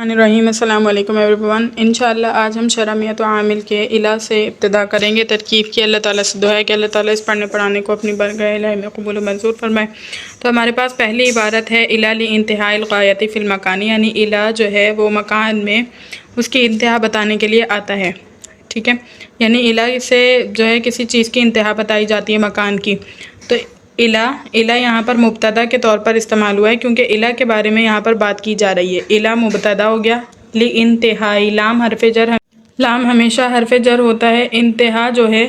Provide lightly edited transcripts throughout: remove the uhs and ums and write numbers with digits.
الرحیم السلام علیکم ایوری ون۔ انشاءاللہ آج ہم شرمیت و عامل کے الہ سے ابتدا کریں گے۔ ترکیب کی اللہ تعالیٰ سے دعا ہے کہ اللہ تعالیٰ اس پڑھنے پڑھانے کو اپنی برگاہ الہی میں قبول و منظور فرمائے۔ تو ہمارے پاس پہلی عبارت ہے الہ لانتہاء الغایۃ فی المکان، یعنی الہ جو ہے وہ مکان میں اس کی انتہا بتانے کے لیے آتا ہے، ٹھیک ہے، یعنی الہ سے جو ہے کسی چیز کی انتہا بتائی جاتی ہے مکان کی۔ تو الہ یہاں پر مبتدا کے طور پر استعمال ہوا ہے کیونکہ الہ کے بارے میں یہاں پر بات کی جا رہی ہے۔ الہ مبتدا ہو گیا، لانتہائی لام حرف جر، لام ہمیشہ حرف جر ہوتا ہے۔ انتہا جو ہے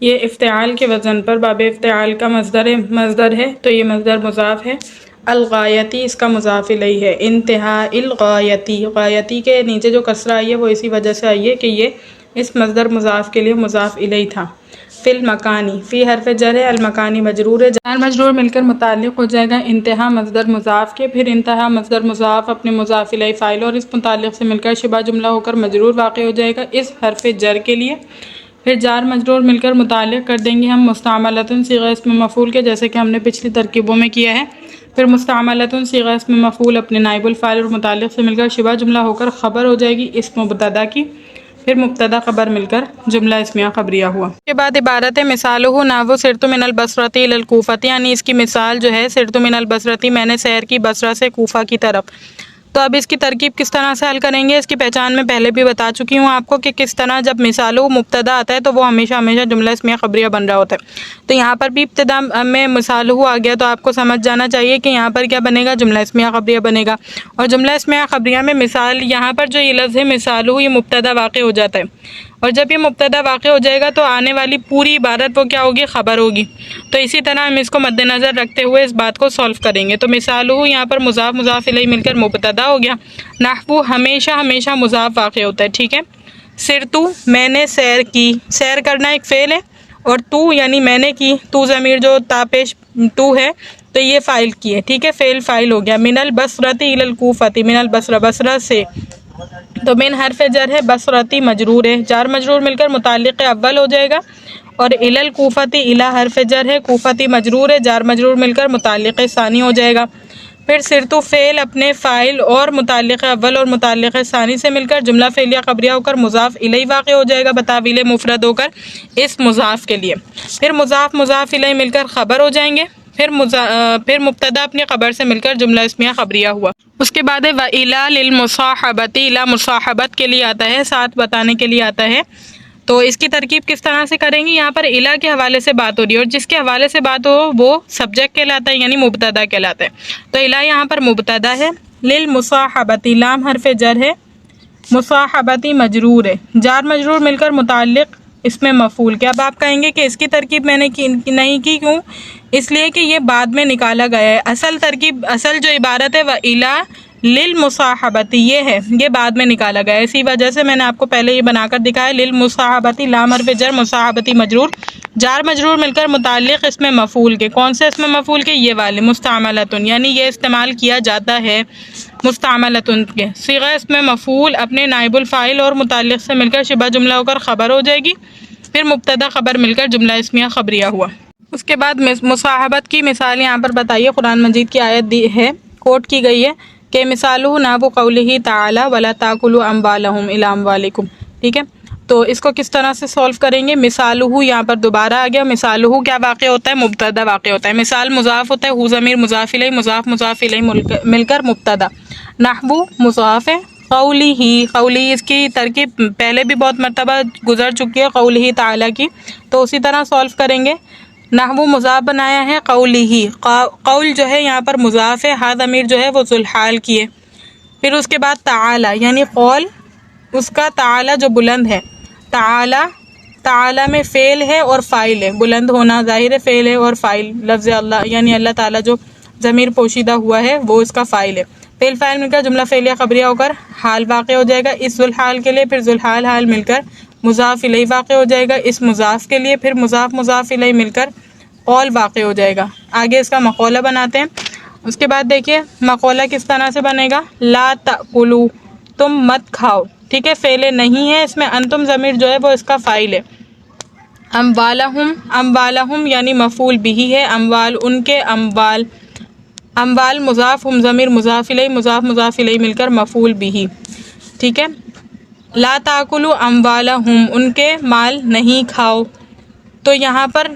یہ افتعال کے وزن پر باب افتعال کا مصدر ہے، تو یہ مصدر مضاف ہے۔ الغایتی اس کا مضاف الیہ ہے۔ انتہا الغایتی، غایتی کے نیچے جو کسرہ آئی ہے وہ اسی وجہ سے آئی ہے کہ یہ اس مصدر مضاف کے لیے مضاف الیہ تھا۔ فی المکانی، فی حرف جر ہے، المکانی مجرور ہے، جار مجرور مل کر متعلق ہو جائے گا انتہا مصدر مضاف کے، پھر انتہا مصدر مضاف اپنے مضاف الیہ فاعل اور اس متعلق سے مل کر شبہ جملہ ہو کر مجرور واقع ہو جائے گا اس حرف جر کے لیے۔ پھر جار مجرور مل کر متعلق کر دیں گے ہم مستعملۃ صیغہ اسم مفعول کے، جیسے کہ ہم نے پچھلی ترکیبوں میں کیا ہے۔ پھر مستعملۃ صیغہ اسم مفعول اپنے نائب الفاعل اور متعلق سے مل کر شبہ جملہ ہو کر خبر ہو جائے گی اس مبتدا کی، پھر مبتدا خبر مل کر جملہ اسمیہ خبریہ ہوا۔ اس کے بعد عبارت ہے مثالہ نحو سرت من البصرۃ الی الکوفۃ، یعنی اس کی مثال جو ہے سرت من البصرۃ، میں نے سیر کی بصرہ سے کوفہ کی طرف۔ تو اب اس کی ترکیب کس طرح سے حل کریں گے، اس کی پہچان میں پہلے بھی بتا چکی ہوں آپ کو کہ کس طرح جب مثالہ مبتدا آتا ہے تو وہ ہمیشہ جملہ اسمیہ خبریہ بن رہا ہوتا ہے۔ تو یہاں پر بھی ابتدا میں مثالہ آ گیا تو آپ کو سمجھ جانا چاہیے کہ یہاں پر کیا بنے گا، جملہ اسمیہ خبریہ بنے گا۔ اور جملہ اسمیہ خبریہ میں مثال، یہاں پر جو یہ لفظ ہے مثالہ، یہ مبتدا واقع ہو جاتا ہے، اور جب یہ مبتدا واقع ہو جائے گا تو آنے والی پوری عبارت وہ کیا ہوگی، خبر ہوگی۔ تو اسی طرح ہم اس کو مد نظر رکھتے ہوئے اس بات کو سولو کریں گے۔ تو مثالہ یہاں پر مضاف مضاف الیہ مل کر مبتدا ہو گیا۔ نحو ہمیشہ مضاف واقع ہوتا ہے، ٹھیک ہے۔ سرتو میں نے سیر کی، سیر کرنا ایک فعل ہے، اور تو یعنی میں نے کی، تو ضمیر جو تا پیش تو ہے تو یہ فاعل کی ہے، ٹھیک ہے، فعل فاعل ہو گیا۔ من البصرۃ الی الکوفۃ، من البصرہ بصرہ سے، تو من حرف جر ہے، بصرتی مجرور ہے، جار مجرور مل کر متعلق اول ہو جائے گا، اور الی الکوفۃ، الی حرف جر ہے، کوفتی مجرور ہے، جار مجرور مل کر متعلق ثانی ہو جائے گا۔ پھر سرتو فعل اپنے فاعل اور متعلق اول اور متعلق ثانی سے مل کر جملہ فعلیہ خبریہ ہو کر مضاف الیہ واقع ہو جائے گا بتاویل مفرد ہو کر اس مضاف کے لیے۔ پھر مضاف مضاف الیہ مل کر خبر ہو جائیں گے، پھر مبتدا اپنی خبر سے مل کر جملہ اسمیہ خبریہ ہوا۔ اس کے بعد ہے وَإِلَى لِلْمُصَاحَبَةِ، اِلَى مصاحبت کے لیے آتا ہے، ساتھ بتانے کے لیے آتا ہے۔ تو اس کی ترکیب کس طرح سے کریں گے، یہاں پر الہ کے حوالے سے بات ہو رہی ہے، اور جس کے حوالے سے بات ہو وہ سبجیکٹ کہلاتا ہے، یعنی مبتدا کہلاتا ہے۔ تو الہ یہاں پر مبتدا ہے، للمصاحبۃ لام حرف جر ہے، مصاحبۃ مجرور ہے، جار مجرور مل کر متعلق اس میں مفعول کے۔ اب آپ کہیں گے کہ اس کی ترکیب میں نے نہیں کی، کیوں؟ اس لیے کہ یہ بعد میں نکالا گیا ہے۔ اصل جو عبارت ہے وَإِلَى للمصاحبۃ یہ ہے، یہ بعد میں نکالا گیا ہے، اسی وجہ سے میں نے آپ کو پہلے یہ بنا کر دکھایا۔ للمصاحبۃ لام حرف جر، مصاحبتی مجرور، جار مجرور مل کر متعلق اس میں مفعول کے، کون سے اس میں مفعول کے، یہ والے، مستعملۃ، یعنی یہ استعمال کیا جاتا ہے مستعملۃ کے۔ صیغہ اس میں مفعول اپنے نائب الفاعل اور متعلق سے مل کر شبہ جملہ ہو کر خبر ہو جائے گی، پھر مبتدا خبر مل کر جملہ اسمیہ خبریہ ہوا۔ اس کے بعد مصاحبت کی مثال یہاں پر بتائیے، قرآن مجید کی آیت دی ہے، کوٹ کی گئی ہے کہ مثالہ نحو قولہ تعالی ولا تاکلوا اموالہم الی اموالکم، ٹھیک ہے۔ تو اس کو کس طرح سے سولو کریں گے، مثالہ یہاں پر دوبارہ آ گیا، مثالہ کیا واقع ہوتا ہے، مبتدا واقع ہوتا ہے، مثال مضاف ہوتا ہے، ہو ضمیر مضاف الیہ، مضاف الیہ مل کر مبتدا، نحو مضاف ہے، قولہ اس کی ترکیب پہلے بھی بہت مرتبہ گزر چکی ہے قولہ تعالی کی، تو اسی طرح سولو کریں گے۔ نحو مضاف بنایا ہے، قولہ، قول جو ہے یہاں پر مضاف ہے، ہا ضمیر جو ہے وہ ذوالحال کی ہے۔ پھر اس کے بعد تعالی، یعنی قول اس کا تعالی جو بلند ہے، تعالی میں فعل ہے اور فاعل ہے، بلند ہونا ظاہر ہے، فعل ہے اور فاعل، لفظ اللہ یعنی اللہ تعالیٰ جو ضمیر پوشیدہ ہوا ہے وہ اس کا فاعل ہے، فعل فاعل مل کر جملہ فعلیہ خبریہ ہو کر حال واقع ہو جائے گا اس ذوالحال کے لیے، پھر ذوالحال حال مل کر مضاف الیہ واقع ہو جائے گا اس مضاف کے لیے، پھر مضاف الیہ مل کر قول واقع ہو جائے گا۔ آگے اس کا مقولہ بناتے ہیں۔ اس کے بعد دیکھیے مقولہ کس طرح سے بنے گا، لا تأکلوا، تم مت کھاؤ، ٹھیک ہے، فعل نہیں ہے اس میں، انتم ضمیر جو ہے وہ اس کا فاعل ہے۔ اموالہم یعنی مفعول بہ ہے، اموال ان کے، اموال مضاف، ہم ضمیر مضاف الیہ، مضاف الیہ مل کر مفعول بہ۔ ٹھیک ہے. لا تاکلوا اموالہم، ان کے مال نہیں کھاؤ. تو یہاں پر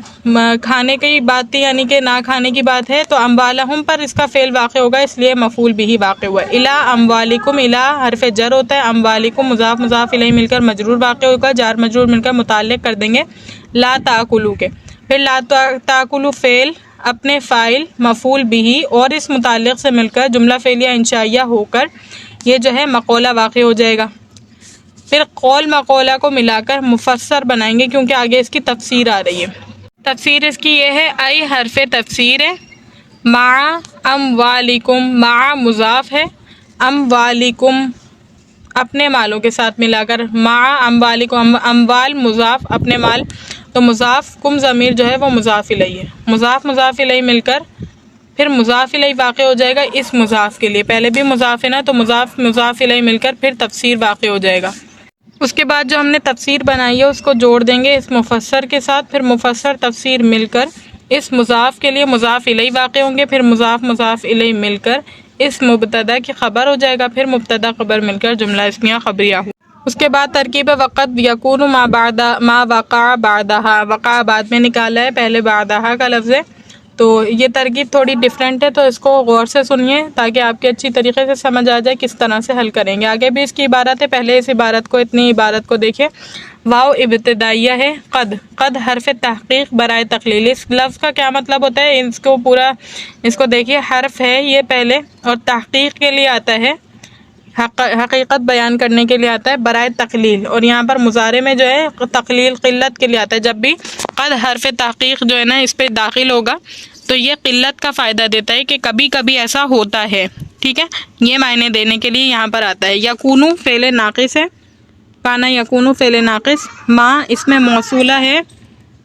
کھانے کی بات تھی، یعنی کہ نہ کھانے کی بات ہے، تو اموالہم پر اس کا فعل واقع ہوگا، اس لیے مفعول بھی واقع ہوا. الا اموالکم، الا حرف جر ہوتا ہے، اموالکم مضاف مضاف الیہ مل کر مجرور واقع ہوگا، جار مجرور مل کر متعلق کر دیں گے لا تاکلوا کے. پھر لا تاکلوا فعل اپنے فاعل مفعول بھی اور اس متعلق سے مل کر جملہ فعلیہ انشائیہ ہو کر یہ جو ہے مقولہ واقع ہو جائے گا. پھر قول مقولہ کو ملا کر مفسر بنائیں گے، کیونکہ آگے اس کی تفسیر آ رہی ہے. تفسیر اس کی یہ ہے، ای حرف تفسیر ہے، مع اموالکم، مع مضاف ہے، اموالکم اپنے مالوں کے ساتھ ملا کر، مع اموالکم، اموال مضاف اپنے مال، تو مضاف کم ضمیر جو ہے وہ مضاف الیہ ہے، مضاف مضاف الیہ مل کر پھر مضاف الیہ واقع ہو جائے گا اس مضاف کے لیے. پہلے بھی مضاف ہے نا، تو مضاف مضاف الیہ مل کر پھر تفسیر واقع ہو جائے گا. اس کے بعد جو ہم نے تفسیر بنائی ہے اس کو جوڑ دیں گے اس مفسر کے ساتھ، پھر مفسر تفسیر مل کر اس مضاف کے لیے مضاف الیہ واقع ہوں گے، پھر مضاف مضاف الیہ مل کر اس مبتدا کی خبر ہو جائے گا، پھر مبتدا خبر مل کر جملہ اسمیہ خبریہ ہو. اس کے بعد ترکیب وقت یکون ما وقع بعدہا، وقع بعد میں نکالا ہے، پہلے بعدہا کا لفظ ہے، تو یہ ترکیب تھوڑی ڈیفرنٹ ہے، تو اس کو غور سے سنیے تاکہ آپ کے اچھی طریقے سے سمجھ آ جائے کس طرح سے حل کریں گے. آگے بھی اس کی عبارت ہے، پہلے اس عبارت کو، اتنی عبارت کو دیکھیں. واو ابتدائیہ ہے، قد، قد حرف تحقیق برائے تقلیل. اس لفظ کا کیا مطلب ہوتا ہے، اس کو پورا اس کو دیکھیے، حرف ہے یہ پہلے اور تحقیق کے لیے آتا ہے، حقیقت بیان کرنے کے لیے آتا ہے، برائے تقلیل، اور یہاں پر مضارع میں جو ہے تقلیل قلت کے لیے آتا ہے. جب بھی قد حرف تحقیق جو ہے نا اس پہ داخل ہوگا تو یہ قلت کا فائدہ دیتا ہے کہ کبھی کبھی ایسا ہوتا ہے. ٹھیک ہے، یہ معنی دینے کے لیے یہاں پر آتا ہے. یکونو فعل ناقص ہے، کانا یکونو فعل ناقص، ما اس میں موصولہ ہے،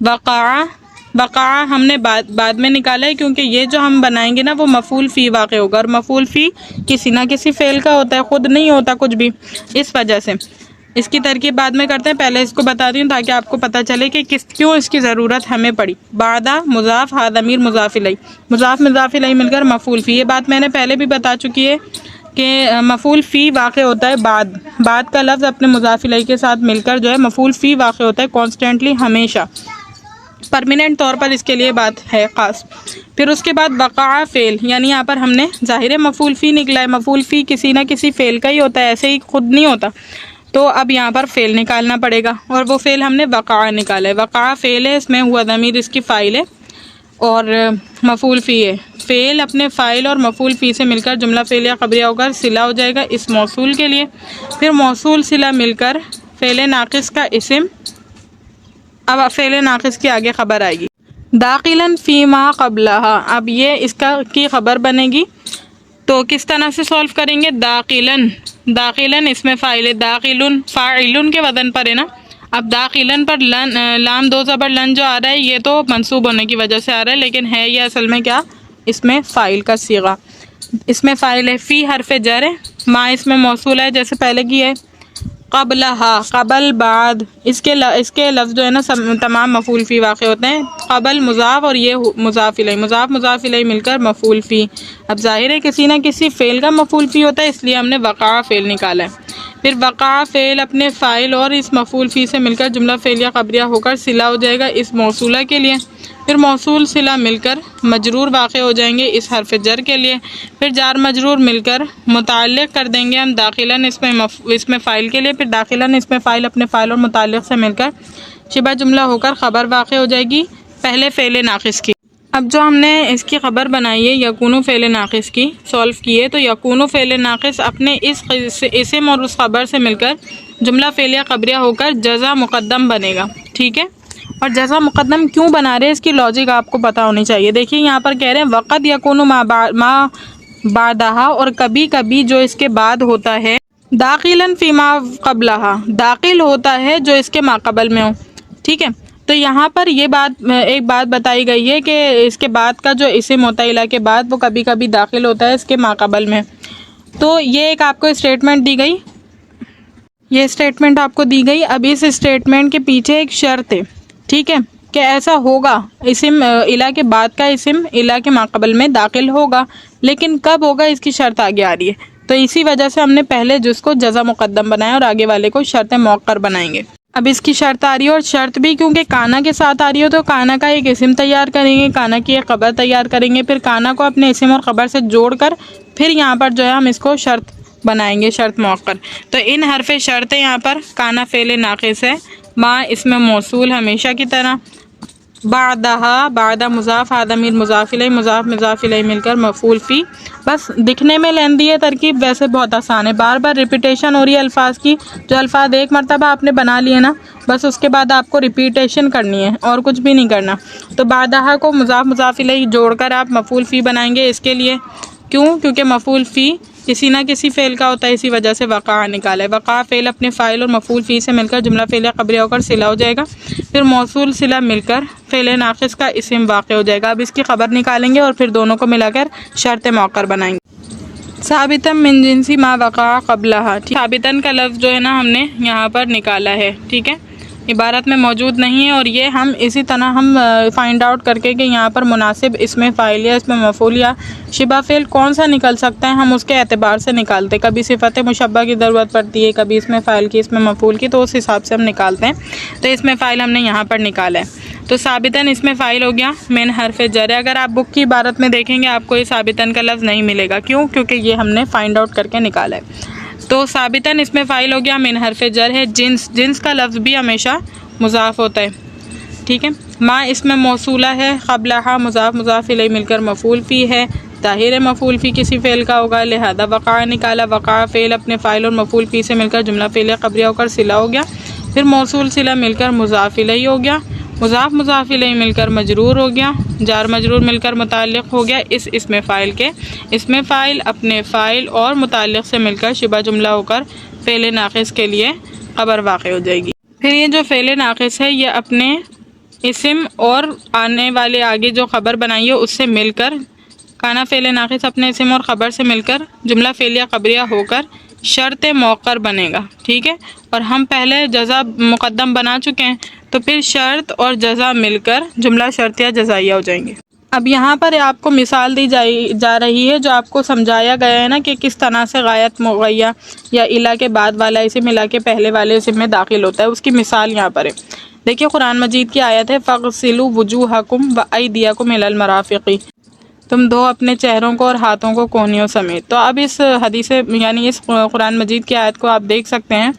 وقع، وقع ہم نے بعد میں نکالا ہے کیونکہ یہ جو ہم بنائیں گے نا وہ مفعول فی واقع ہوگا، اور مفعول فی کسی نہ کسی فعل کا ہوتا ہے، خود نہیں ہوتا کچھ بھی. اس وجہ سے اس کی ترکیب بعد میں کرتے ہیں، پہلے اس کو بتا دوں تاکہ آپ کو پتہ چلے کہ کیوں اس کی ضرورت ہمیں پڑی. بعدہ مضاف، ہا ضمیر مضاف الیہ، مضاف مضاف الیہ مل کر مفعول فی. یہ بات میں نے پہلے بھی بتا چکی ہے کہ مفعول فی واقع ہوتا ہے بعد کا لفظ اپنے مضاف الیہ کے ساتھ مل کر جو ہے مفعول فی واقع ہوتا ہے کانسٹنٹلی، ہمیشہ پرماننٹ طور پر، اس کے لیے بات ہے خاص. پھر اس کے بعد وقع فعل، یعنی یہاں پر ہم نے ظاہر مفعول فی نکلا ہے، مفعول فی کسی نہ کسی فعل کا ہی ہوتا ہے، ایسے ہی خود نہیں ہوتا، تو اب یہاں پر فعل نکالنا پڑے گا، اور وہ فعل ہم نے وقع نکالا ہے. وقع فعل ہے، اس میں ہوا ضمیر اس کی فاعل ہے، اور مفعول فی ہے. فعل اپنے فاعل اور مفعول فی سے مل کر جملہ فعلیہ خبریہ ہو کر صلہ ہو جائے گا اس موصول کے لیے. پھر موصول صلہ مل کر فعل ناقص کا اسم، اب فعل ناقص کی آگے خبر آئے گی. داخلاً فی ما قبلہا، اب یہ اس کی خبر بنے گی، تو کس طرح سے سولو کریں گے. داخلاً، داخلاً اس میں فاعل ہے، داخلن فاعلن کے وزن پر ہے نا. اب داخلاً پر لام دو زبر لن جو آ رہا ہے یہ تو منصوب ہونے کی وجہ سے آ رہا ہے، لیکن ہے یہ اصل میں کیا، اس میں فاعل کا صیغہ، اس میں فاعل ہے. فی حرف جر ہے، ما اس میں موصول ہے جیسے پہلے کی ہے. قبلہا، قبل بعد، اس کے لفظ جو ہے نا تمام مفعول فی واقع ہوتے ہیں. قبل مضاف اور یہ مضاف الیہ، مضاف مضاف الیہ مل کر مفعول فی. اب ظاہر ہے کسی نہ کسی فعل کا مفعول فی ہوتا ہے، اس لیے ہم نے وقع فعل نکالا ہے. پھر وقع فعل اپنے فاعل اور اس مفعول فی سے مل کر جملہ فعلیہ خبریہ ہو کر صلہ ہو جائے گا اس موصولہ کے لیے. پھر موصول صلہ مل کر مجرور واقع ہو جائیں گے اس حرف جر کے لیے. پھر جار مجرور مل کر متعلق کر دیں گے ہم داخلاً اس میں فاعل کے لیے. پھر داخلاً اس میں فاعل اپنے فاعل اور متعلق سے مل کر شبہ جملہ ہو کر خبر واقع ہو جائے گی پہلے فعل ناقص کی. اب جو ہم نے اس کی خبر بنائی ہے یکونو فعل ناقص کی، سولو کی ہے، تو یکونو فعل ناقص اپنے اس اسم اور اس خبر سے مل کر جملہ فعلیہ خبریہ ہو کر جزا مقدم بنے گا. ٹھیک ہے، اور جزا مقدم کیوں بنا رہے ہیں اس کی لاجک آپ کو پتہ ہونی چاہیے. دیکھیے یہاں پر کہہ رہے ہیں وقت یکونو ما بعدہا، اور کبھی کبھی جو اس کے بعد ہوتا ہے داخلاً فی ما قبلہا، داخل ہوتا ہے جو اس کے ما قبل میں ہو. ٹھیک ہے، تو یہاں پر یہ ایک بات بتائی گئی ہے کہ اس کے بعد کا جو اسم ہوتا ہے الہ کے بعد وہ کبھی کبھی داخل ہوتا ہے اس کے ما قبل میں. تو یہ ایک آپ کو اسٹیٹمنٹ دی گئی، یہ اسٹیٹمنٹ آپ کو دی گئی. اب اس اسٹیٹمنٹ کے پیچھے ایک شرط ہے، ٹھیک ہے، کہ ایسا ہوگا، اسم الہ کے بعد کا اسم الہ کے ما قبل میں داخل ہوگا، لیکن کب ہوگا اس کی شرط آگے آ رہی ہے. تو اسی وجہ سے ہم نے پہلے جس کو جزا مقدم بنایا اور آگے والے کو شرط مؤخر بنائیں گے۔ اب اس کی شرط آ رہی ہے، اور شرط بھی کیونکہ کانا کے ساتھ آ رہی ہو تو کانا کا ایک اسم تیار کریں گے، کانا کی ایک خبر تیار کریں گے، پھر کانا کو اپنے اسم اور خبر سے جوڑ کر پھر یہاں پر جو ہے ہم اس کو شرط بنائیں گے، شرط مؤخر۔ تو ان حرف شرط یہاں پر کانا فعل ناقص ہے، ما اسم موصول ہمیشہ کی طرح، بعدہا بعد مضاف آدمیر مضاف الیہ مضاف مضاف الیہ مل کر مفعول فی۔ بس دکھنے میں لیندی ہے ترکیب، ویسے بہت آسان ہے، بار بار ریپیٹیشن ہو رہی ہے الفاظ کی، جو الفاظ ایک مرتبہ آپ نے بنا لیے نا بس اس کے بعد آپ کو ریپیٹیشن کرنی ہے اور کچھ بھی نہیں کرنا۔ تو بعدہا کو مضاف مضاف الیہ جوڑ کر آپ مفعول فی بنائیں گے، اس کے لیے کیونکہ مفعول فی کسی نہ کسی فعل کا ہوتا ہے، اسی وجہ سے وقع نکالا ہے۔ وقع فعل اپنے فاعل اور مفعول فی سے مل کر جملہ فعلیہ قبلیہ ہو کر صلہ ہو جائے گا، پھر موصول صلہ مل کر فعل ناقص کا اسم واقع ہو جائے گا۔ اب اس کی خبر نکالیں گے اور پھر دونوں کو ملا کر شرط مؤخر بنائیں گے۔ ثابتا من جنسی ما وقع قبلہا، ثابتاً کا لفظ جو ہے نا ہم نے یہاں پر نکالا ہے، ٹھیک ہے، عبارت میں موجود نہیں ہے، اور یہ ہم اسی طرح ہم فائنڈ آؤٹ کر کے کہ یہاں پر مناسب اسم فاعل یا اسم مفعول یا شبہ فعل کون سا نکل سکتا ہے، ہم اس کے اعتبار سے نکالتے، کبھی صفت مشبہ کی ضرورت پڑتی ہے، کبھی اسم فاعل کی، اسم مفعول کی، تو اس حساب سے ہم نکالتے ہیں۔ تو اسم فاعل ہم نے یہاں پر نکالا ہے، تو ثابتاً اسم فاعل ہو گیا من حرف جر۔ اگر آپ بک کی عبارت میں دیکھیں گے آپ کو یہ ثابتاً کا لفظ نہیں ملے گا، کیونکہ یہ ہم نے فائنڈ آؤٹ کر کے نکالا ہے۔ تو ثابتاً اسم فاعل ہو گیا من حرف جر ہے، جنس کا لفظ بھی ہمیشہ مضاف ہوتا ہے، ٹھیک ہے۔ ما اسم موصولہ ہے، قبلہا مضاف مضاف الیہ مل کر مفعول فی ہے، ظاہر ہے مفعول فی کسی فعل کا ہوگا، لہذا وقع نکالا، وقع فعل اپنے فاعل اور مفعول فی سے مل کر جملہ فعلیہ قبلیہ ہو کر صلہ ہو گیا، پھر موصول صلہ مل کر مضاف الیہ ہو گیا، مضاف مضاف الیہ مل کر مجرور ہو گیا، جار مجرور مل کر متعلق ہو گیا اس اسم فاعل کے، اسم فاعل اپنے فاعل اور متعلق سے مل کر شبہ جملہ ہو کر فعل ناقص کے لیے خبر واقع ہو جائے گی۔ پھر یہ جو فعل ناقص ہے یہ اپنے اسم اور آنے والے آگے جو خبر بنائی ہے اس سے مل کر، کانا فعل ناقص اپنے اسم اور خبر سے مل کر جملہ فعلیہ قبلیہ ہو کر شرط مؤخر بنے گا، ٹھیک ہے، اور ہم پہلے جزا مقدم بنا چکے ہیں، تو پھر شرط اور جزا مل کر جملہ شرطیہ جزائیہ ہو جائیں گے۔ اب یہاں پر آپ کو مثال دی جا رہی ہے جو آپ کو سمجھایا گیا ہے نا کہ کس طرح سے غایت مغیہ یا الا کے بعد والا اسم الا کے پہلے والے اسم میں داخل ہوتا ہے، اس کی مثال یہاں پر ہے۔ دیکھیے قرآن مجید کی آیت ہے فَاغْسِلُوا وُجُوهَكُمْ وَأَيْدِيَكُمْ إِلَى الْمَرَافِقِ، تم دھو اپنے چہروں کو اور ہاتھوں کو کوہنیوں سمیت۔ تو اب اس حدیث یعنی اس قرآن مجید کی آیت کو آپ دیکھ سکتے ہیں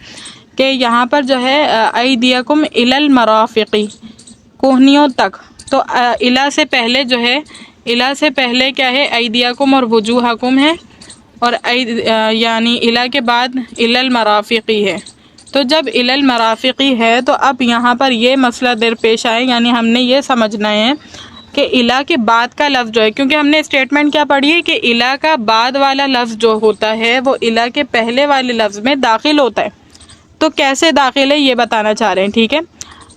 کہ یہاں پر جو ہے ایدیکم الی المرافق، کوہنیوں تک، تو الا سے پہلے جو ہے، الا سے پہلے کیا ہے، ایدیکم اور وجوہکم ہے، اور یعنی الا کے بعد الی المرافقی ہے۔ تو جب الی المرافقی ہے تو اب یہاں پر یہ مسئلہ درپیش آئے، یعنی ہم نے یہ سمجھنا ہے کہ الا کے بعد کا لفظ جو ہے، کیونکہ ہم نے اسٹیٹمنٹ کیا پڑھی ہے کہ الا کا بعد والا لفظ جو ہوتا ہے وہ الا کے پہلے والے لفظ میں داخل ہوتا ہے، تو کیسے داخل ہے یہ بتانا چاہ رہے ہیں، ٹھیک ہے۔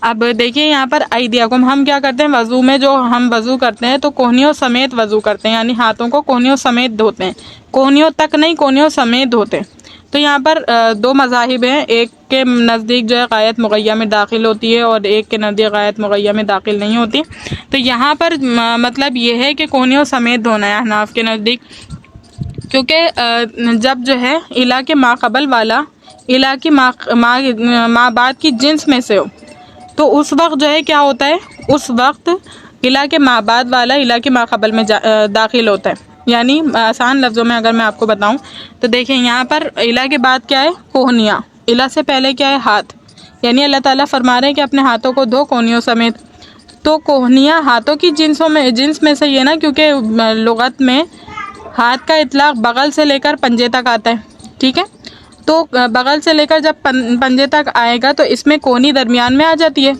اب دیکھیے یہاں پر ایدیکم، ہم کیا کرتے ہیں وضو میں، جو ہم وضو کرتے ہیں تو کوہنیوں سمیت وضو کرتے ہیں، یعنی ہاتھوں کو کوہنیوں سمیت دھوتے ہیں، کوہنیوں تک نہیں، کوہنیوں سمیت دھوتے ہیں۔ تو یہاں پر دو مذاہب ہیں، ایک کے نزدیک جو ہے غایت مغیہ میں داخل ہوتی ہے اور ایک کے نزدیک غایت مغیہ میں داخل نہیں ہوتی۔ تو یہاں پر مطلب یہ ہے کہ کوہنیوں سمیت دھونا ہے احناف کے نزدیک، کیونکہ جب جو ہے الا کے ما قبل والا الا کی ما بعد کی جنس میں سے ہو تو اس وقت جو ہے کیا ہوتا ہے، اس وقت الا کے ما بعد والا الا کے ما قبل میں داخل ہوتا ہے۔ یعنی آسان لفظوں میں اگر میں آپ کو بتاؤں تو دیکھیں یہاں پر الا کے بعد کیا ہے، کوہنیاں، الا سے پہلے کیا ہے، ہاتھ، یعنی اللہ تعالیٰ فرما رہے ہیں کہ اپنے ہاتھوں کو دھو کوہنیوں سمیت۔ تو کوہنیاں ہاتھوں کی جنس میں سے یہ نا، کیونکہ لغت میں ہاتھ کا اطلاق بغل سے لے کر پنجے تک آتا ہے، ٹھیک ہے، تو بغل سے لے کر جب پنجے تک آئے گا تو اس میں کونی درمیان میں آ جاتی ہے۔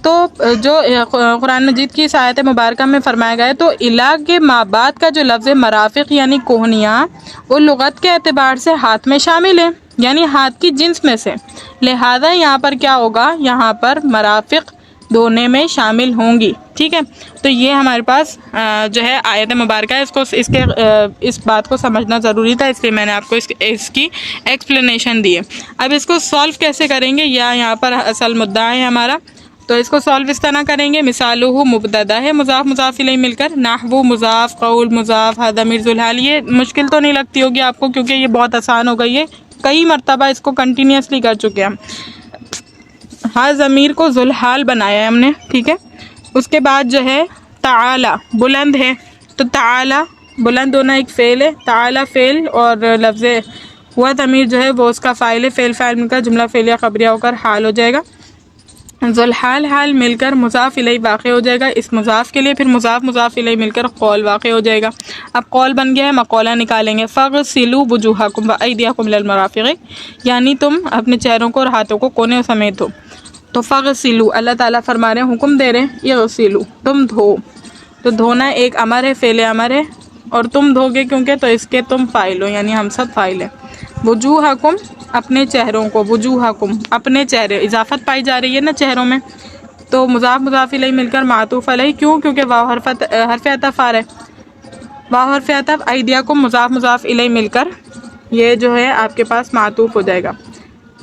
تو جو قرآن مجید کی اس آیت مبارکہ میں فرمایا گیا ہے، تو الا کے ما بعد کا جو لفظ مرافق یعنی کوہنیاں، وہ لغت کے اعتبار سے ہاتھ میں شامل ہے، یعنی ہاتھ کی جنس میں سے، لہذا یہاں پر کیا ہوگا، یہاں پر مرافق دھونے میں شامل ہوں گی، ٹھیک ہے۔ تو یہ ہمارے پاس جو ہے آیت مبارکہ ہے، اس بات کو سمجھنا ضروری تھا، اس لیے میں نے آپ کو اس کی ایکسپلینیشن دی ہے۔ اب اس کو سولو کیسے کریں گے، یہاں پر اصل مدعا ہے ہمارا، تو اس کو سالو اس طرح کریں گے، مثالہ مبتدا ہے مضاف مضاف الیہ مل کر، نحو مضاف، قول مضاف، ھذا ضمیر ذوالحال۔ یہ مشکل تو نہیں لگتی ہوگی آپ کو کیونکہ یہ بہت آسان ہو گئی ہے، کئی مرتبہ اس کو کنٹینیوسلی کر چکے ہیں ہم۔ ہاں ضمیر کو ذوالحال بنایا ہے ہم نے، ٹھیک ہے۔ اس کے بعد جو ہے تعالی بلند ہے، تو تعالی بلند ہونا ایک فعل ہے، تعالی فعل اور لفظ ہوا ضمیر جو ہے وہ اس کا فاعل ہے، فعل فاعل مل کر جملہ فعلیہ خبریہ ہو کر حال ہو جائے گا۔ ذوالحال حال مل کر مضاف الیہ واقع ہو جائے گا اس مضاف کے لیے، پھر مضاف مضاف الیہ مل کر قول واقع ہو جائے گا۔ اب قول بن گیا ہے، مقولہ نکالیں گے، فاغسلوا وجوہکم وایدیکم الی المرافق، یعنی تم اپنے چہروں کو اور ہاتھوں کو کونے سمیت دھو۔ تو فاغسلوا اللہ تعالیٰ فرما رہے ہیں، حکم دے رہے ہیں، اغسلوا تم دھو، تو دھونا ایک امر ہے، فعل امر ہے، اور تم دھو گے کیونکہ تو اس کے تم فاعل ہو، یعنی ہم سب فاعل ہیں۔ وجوہکم اپنے چہروں کو، وجوہکم اپنے چہرے، اضافت پائی جا رہی ہے نا چہروں میں، تو مضاف مضاف الیہ مل کر معطوف علیہ، کیوں؟ کیونکہ واو حرف عطف آ رہا ہے، واو حرف عطف، ایدیکم مضاف مضاف الیہ مل کر یہ جو ہے آپ کے پاس معطوف ہو جائے گا،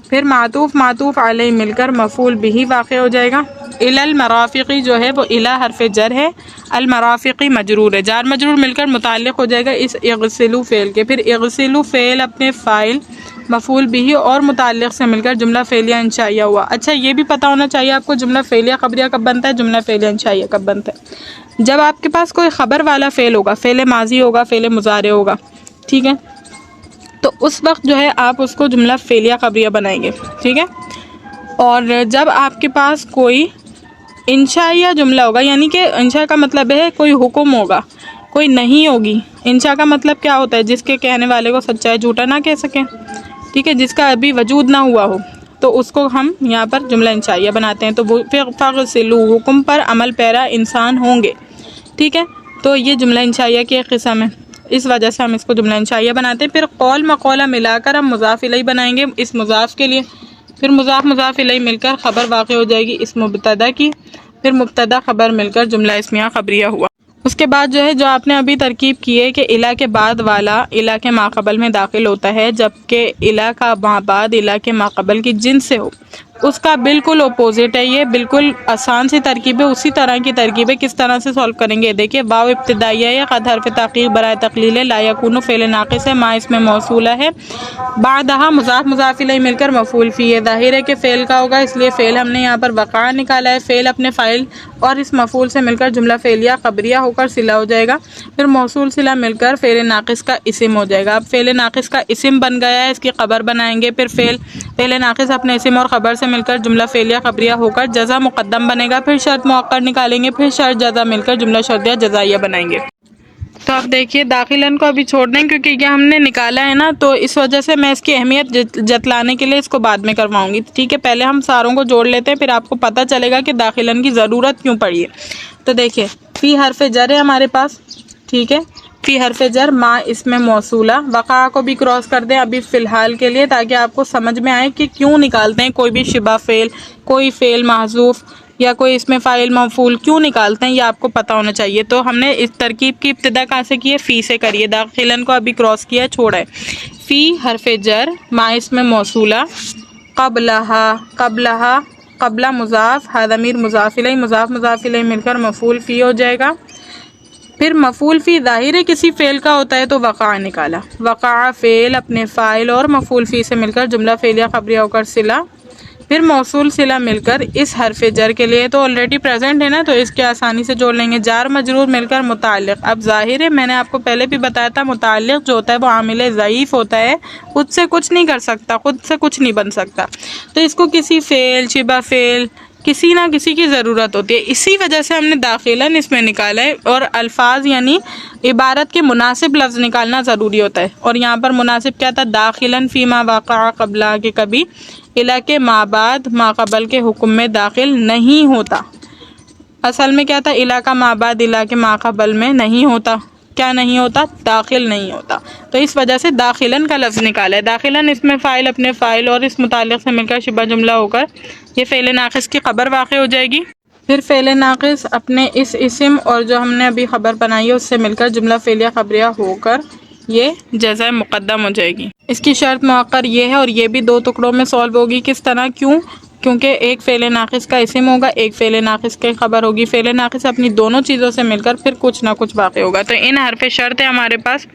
پھر معطوف معطوف علیہ مل کر مفعول بہ واقع ہو جائے گا۔ الی المرافقی جو ہے وہ الی حرف جر ہے، المرافقی مجرور ہے، جار مجرور مل کر متعلق ہو جائے گا اس اغسلوا فعل کے، پھر اغسلوا فعل اپنے فاعل مفعول بہ اور متعلق سے مل کر جملہ فعلیہ انشائیہ ہوا۔ اچھا یہ بھی پتہ ہونا چاہیے آپ کو جملہ فعلیہ خبریہ کب بنتا ہے، جملہ فعلیہ انشائیہ کب بنتا ہے؟ جب آپ کے پاس کوئی خبر والا فعل ہوگا، فعل ماضی ہوگا، فعل مضارع ہوگا، ٹھیک ہے، تو اس وقت جو ہے آپ اس کو جملہ فعلیہ خبریہ بنائیں گے، ٹھیک ہے۔ اور جب آپ کے پاس کوئی انشائیہ جملہ ہوگا، یعنی کہ انشاء کا مطلب ہے کوئی حکم ہوگا، کوئی نہیں ہوگی، انشاء کا مطلب کیا ہوتا ہے؟ جس کے کہنے والے کو سچا ہے جھوٹا نہ کہہ سکیں، ٹھیک ہے، جس کا ابھی وجود نہ ہوا ہو، تو اس کو ہم یہاں پر جملہ انشائیہ بناتے ہیں۔ تو فاغسلوا حکم پر عمل پیرا انسان ہوں گے، ٹھیک ہے، تو یہ جملہ انشائیہ کی ایک قسم ہے، اس وجہ سے ہم اس کو جملہ انشائیہ بناتے ہیں۔ پھر قول مقولہ ملا کر ہم مضاف الیہ بنائیں گے اس مضاف کے لیے، پھر مضاف مضاف الیہ مل کر خبر واقع ہو جائے گی اس مبتدا کی، پھر مبتدا خبر مل کر جملہ اسمیہ خبریہ ہوا۔ اس کے بعد جو ہے جو آپ نے ابھی ترکیب کی ہے کہ الی کے بعد والا الی کے ماقبل میں داخل ہوتا ہے، جبکہ الی کا بعد الی کے ماقبل کی جنس سے ہو، اس کا بالکل اپوزٹ ہے، یہ بالکل آسان سی ترکیب ہے، اسی طرح کی ترکیب ہے، کس طرح سے سولو کریں گے دیکھیے۔ واو ابتدائیہ ہے، قد حرف تحقیق برائے تقلیل ہے، لا یکون فعل ناقص ہے، ما اس میں موصولہ ہے، بعدہا مضاف مضاف الیہ مل کر مفعول فی ہے، ظاہر ہے کہ فعل کا ہوگا، اس لیے فعل ہم نے یہاں پر وقع نکالا ہے، فعل اپنے فاعل اور اس مفعول سے مل کر جملہ فعلیہ خبریہ ہو کر صلہ ہو جائے گا، پھر موصول صلہ مل کر فعل ناقص کا اسم ہو جائے گا۔ اب فعل ناقص کا اسم بن گیا ہے، اس کی خبر بنائیں گے، پھر فعل ناقص اپنے اسم اور خبر سے مل کر جملہ فعلیہ خبریہ ہو کر جزا مقدم بنے گا، پھر شرط مؤخر نکالیں گے، پھر شرط جزا مل کر جملہ شرطیہ جزائیہ بنائیں گے۔ تو اب دیکھیے داخلن کو ابھی چھوڑ دیں کیونکہ یہ ہم نے نکالا ہے نا، تو اس وجہ سے میں اس کی اہمیت جتلانے کے لیے اس کو بعد میں کرواؤں گی، ٹھیک ہے۔ پہلے ہم ساروں کو جوڑ لیتے ہیں، پھر آپ کو پتہ چلے گا کہ داخلن کی ضرورت کیوں پڑی ہے۔ تو دیکھیے فی حرف جر ہے ہمارے پاس، ٹھیک ہے، فی حرف جر، ما اس میں موصولہ، وقع کو بھی کراس کر دیں ابھی فی الحال کے لیے تاکہ آپ کو سمجھ میں آئے کہ کیوں نکالتے ہیں کوئی بھی شبہ فعل، کوئی فعل محذوف یا کوئی اس میں فاعل مفعول کیوں نکالتے ہیں، یہ آپ کو پتہ ہونا چاہیے۔ تو ہم نے اس ترکیب کی ابتدا کہاں سے کی ہے؟ فی سے کریے، داخلن کو ابھی کراس کیا چھوڑا ہے۔ فی حرف جر، ما اس میں موصولہ، قبلہا قبلہ مضاف، ہا ضمیر مضاف الیہ، مضاف مضاف الیہ مل کر مفعول فی ہو جائے گا، پھر مفعول فی ظاہر ہے کسی فعل کا ہوتا ہے تو وقع نکالا، وقع فعل اپنے فاعل اور مفعول فی سے مل کر جملہ فعلیہ خبریہ ہو کر صلہ، پھر موصول صلہ مل کر اس حرف جر کے لیے تو آلریڈی پریزنٹ ہے نا، تو اس کے آسانی سے جوڑ لیں گے، جار مجرور مل کر متعلق۔ اب ظاہر ہے میں نے آپ کو پہلے بھی بتایا تھا متعلق جو ہوتا ہے وہ عامل ضعیف ہوتا ہے، خود سے کچھ نہیں کر سکتا، خود سے کچھ نہیں بن سکتا، تو اس کو کسی فعل، شبہ فعل، کسی نہ کسی کی ضرورت ہوتی ہے، اسی وجہ سے ہم نے داخلن اس میں نکالا ہے، اور الفاظ یعنی عبارت کے مناسب لفظ نکالنا ضروری ہوتا ہے، اور یہاں پر مناسب کیا تھا؟ داخلن فی ما واقع قبلہ، کہ کبھی الی کے ما بعد ما قبل کے حکم میں داخل نہیں ہوتا۔ اصل میں کیا تھا؟ الی کا ما بعد الی کے ما قبل میں نہیں ہوتا، کیا نہیں ہوتا؟ داخل نہیں ہوتا، تو اس وجہ سے داخلن کا لفظ نکالا ہے۔ داخلن اس میں فاعل اپنے فاعل اور اس متعلق سے مل کر شبہ جملہ ہو کر یہ فعل ناقص کی خبر واقع ہو جائے گی، پھر فعل ناقص اپنے اس اسم اور جو ہم نے ابھی خبر بنائی ہے اس سے مل کر جملہ فعلیہ خبریہ ہو کر یہ جزا مقدم ہو جائے گی۔ اس کی شرط مؤخر یہ ہے، اور یہ بھی دو ٹکڑوں میں سولو ہوگی، کس طرح؟ کیوں؟ کیونکہ ایک فعل ناقص کا اسم ہوگا، ایک فعل ناقص کی خبر ہوگی، فعل ناقص اپنی دونوں چیزوں سے مل کر پھر کچھ نہ کچھ باقی ہوگا۔ تو ان حرف شرط ہے ہمارے پاس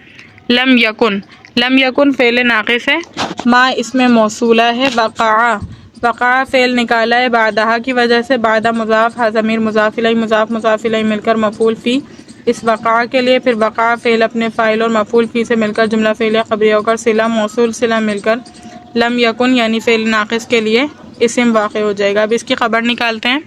لم یکن، لم یکن فعل ناقص ہے، ما اس میں موصولہ ہے، وقع، وقع فعل نکالا ہے بعدہا کی وجہ سے، بعدہ مضاف، ہا ضمیر مضاف الیہ، مضاف مضاف الیہ مل کر مفعول فی اس وقع کے لیے، پھر وقع فعل اپنے فاعل اور مفعول فی سے مل کر جملہ فعلیہ خبریہ ہو کر صلہ موصول صلہ مل کر لم یکن یعنی فعل ناقص کے لیے اسم واقع ہو جائے گا۔ اب اس کی خبر نکالتے ہیں۔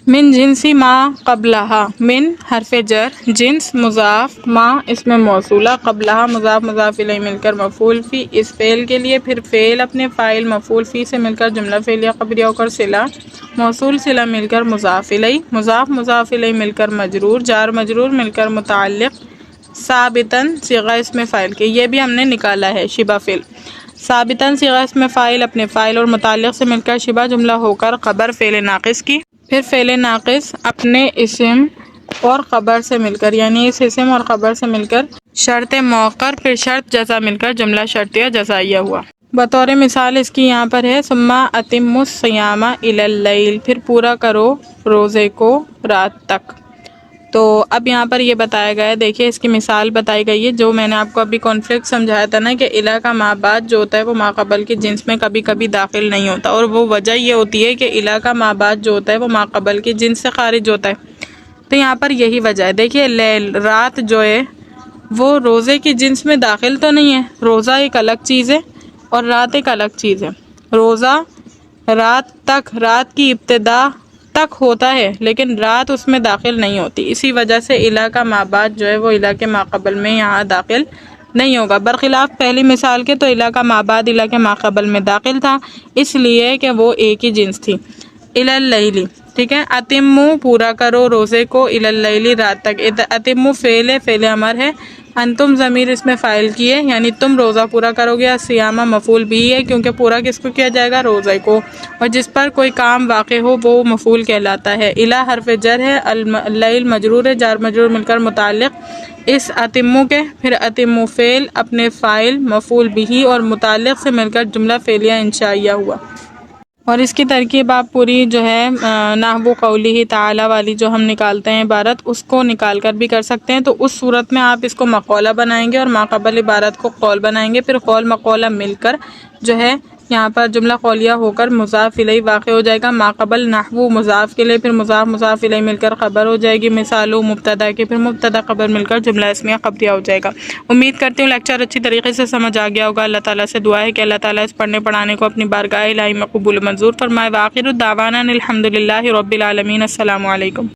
من جنسی ما قبلہا، من حرف جر، جنس مضاف، ما اس میں موصولہ، قبلہا مضاف مضاف الیہ مل کر مفعول فی اس فعل کے لیے، پھر فعل اپنے فاعل مفعول فی سے مل کر جملہ فعلیہ خبریہ ہو کر صلہ موصول صلہ مل کر مضاف الیہ، مضاف مضاف الیہ مل کر مجرور، جار مجرور مل کر متعلق، ثابتاً صیغہ اسم فاعل کے، یہ بھی ہم نے نکالا ہے شبہ فعل، ثابتاً صیغہ اسم فاعل اپنے فاعل اور متعلق سے مل کر شبہ جملہ ہو کر خبر فعل ناقص کی، پھر فعل ناقص اپنے اسم اور خبر سے مل کر یعنی اس اسم اور خبر سے مل کر شرط موقر، پھر شرط جزا مل کر جملہ شرطیہ جزائیہ ہوا۔ بطور مثال اس کی یہاں پر ہے ثم اتموا الصیام الی اللیل، پھر پورا کرو روزے کو رات تک۔ تو اب یہاں پر یہ بتایا گیا ہے، دیکھیے اس کی مثال بتائی گئی ہے، جو میں نے آپ کو ابھی کانفلکٹ سمجھایا تھا نا کہ الی کا ما بعد جو ہوتا ہے وہ ما قبل کی جنس میں کبھی کبھی داخل نہیں ہوتا، اور وہ وجہ یہ ہوتی ہے کہ الی کا ما بعد جو ہوتا ہے وہ ما قبل کی جنس سے خارج ہوتا ہے۔ تو یہاں پر یہی وجہ ہے، دیکھیے لیل رات جو ہے وہ روزے کی جنس میں داخل تو نہیں ہے، روزہ ایک الگ چیز ہے اور رات ایک الگ چیز ہے۔ روزہ رات تک، رات کی ابتدا تک ہوتا ہے لیکن رات اس میں داخل نہیں ہوتی، اسی وجہ سے الی کا ما بعد جو ہے وہ الی کے ما قبل میں یہاں داخل نہیں ہوگا، برخلاف پہلی مثال کے تو الی کا ما بعد الی کے ما قبل میں داخل تھا، اس لیے کہ وہ ایک ہی جنس تھی۔ الی اللیل، ٹھیک ہے، اتمو پورا کرو روزے کو، الی اللیل رات تک، اتمو فعل ہے، فعل امر ہے، انتم ضمیر اس میں فاعل کی ہے یعنی تم روزہ پورا کرو گے، سیامہ مفعول بھی ہے کیونکہ پورا کس کو کیا جائے گا، روزے کو، اور جس پر کوئی کام واقع ہو وہ مفعول کہلاتا ہے۔ الی حرف جر ہے، اللیل مجرور ہے، جار مجرور مل کر متعلق اس اتمو کے، پھر اتمو فعل اپنے فاعل مفعول بھی اور متعلق سے مل کر جملہ فعلیہ انشائیہ ہوا۔ اور اس کی ترکیب آپ پوری جو ہے نحو قولہ تعالی والی جو ہم نکالتے ہیں عبارت، اس کو نکال کر بھی کر سکتے ہیں۔ تو اس صورت میں آپ اس کو مقولہ بنائیں گے اور ما قبل عبارت کو قول بنائیں گے، پھر قول مقولہ مل کر جو ہے یہاں پر جملہ قولیہ ہو کر مضاف الیہ واقع ہو جائے گا، ما قبل نحو مضاف کے لیے، پھر مضاف مضاف الیہ مل کر خبر ہو جائے گی، مثال مبتدا کے، پھر مبتدا خبر مل کر جملہ اسمیہ خبریہ ہو جائے گا۔ امید کرتی ہوں لیکچر اچھی طریقے سے سمجھ آ گیا ہوگا۔ اللہ تعالیٰ سے دعا ہے کہ اللہ تعالیٰ اس پڑھنے پڑھانے کو اپنی بارگاہ الہی میں قبول منظور فرمائے۔ وآخر دعوانا الحمد للہ رب العالمین۔ السلام علیکم۔